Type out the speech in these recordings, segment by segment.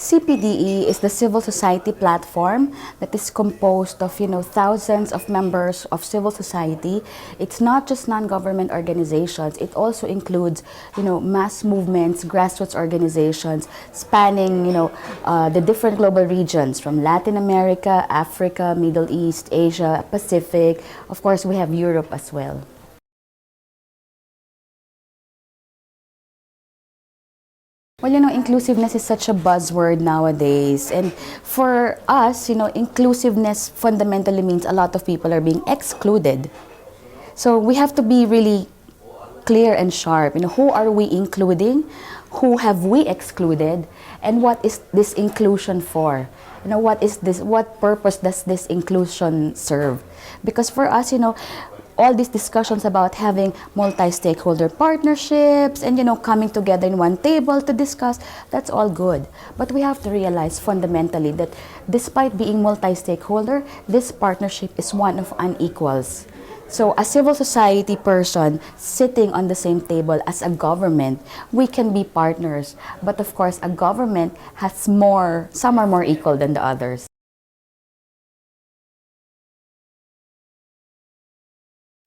CPDE is the civil society platform that is composed of, thousands of members of civil society. It's not just non-government organizations. It also includes, mass movements, grassroots organizations spanning, the different global regions from Latin America, Africa, Middle East, Asia, Pacific. Of course, we have Europe as well. Well, inclusiveness is such a buzzword nowadays. And for us, inclusiveness fundamentally means a lot of people are being excluded. So we have to be really clear and sharp. Who are we including? Who have we excluded? And what is this inclusion for? What purpose does this inclusion serve? Because for us, all these discussions about having multi-stakeholder partnerships and coming together in one table to discuss, that's all good. But we have to realize fundamentally that despite being multi-stakeholder, this partnership is one of unequals. So a civil society person sitting on the same table as a government, we can be partners. But of course, a government has more, some are more equal than the others.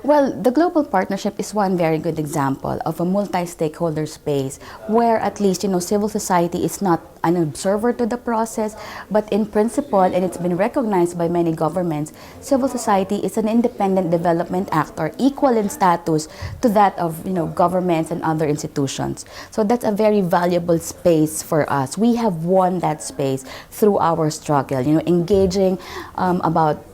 Well, the global partnership is one very good example of a multi-stakeholder space where at least, civil society is not an observer to the process, but in principle, and it's been recognized by many governments, civil society is an independent development actor equal in status to that of, governments and other institutions. So that's a very valuable space for us. We have won that space through our struggle, engaging about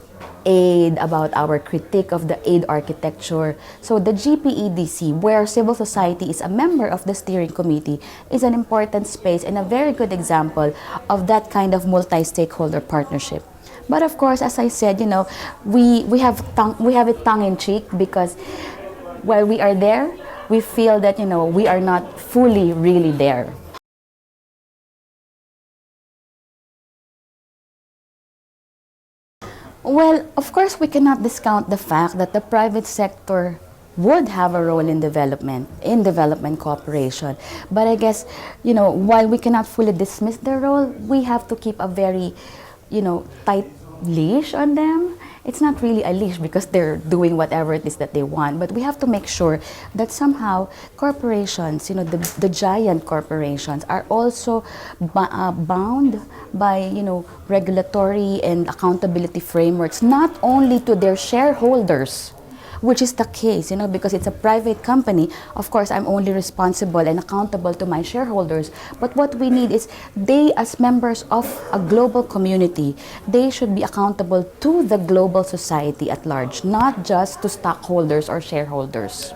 aid, about our critique of the aid architecture. So the GPEDC, where civil society is a member of the steering committee, is an important space and a very good example of that kind of multi-stakeholder partnership. But of course, as I said, we have it tongue-in-cheek because while we are there, we feel that, we are not fully really there. Well, of course, we cannot discount the fact that the private sector would have a role in development cooperation. But I guess, while we cannot fully dismiss their role, we have to keep a very, tight leash on them. It's not really a leash because they're doing whatever it is that they want, but we have to make sure that somehow corporations, the giant corporations are also bound by, regulatory and accountability frameworks, not only to their shareholders, which is the case, because it's a private company. Of course, I'm only responsible and accountable to my shareholders. But what we need is they, as members of a global community, they should be accountable to the global society at large, not just to stockholders or shareholders.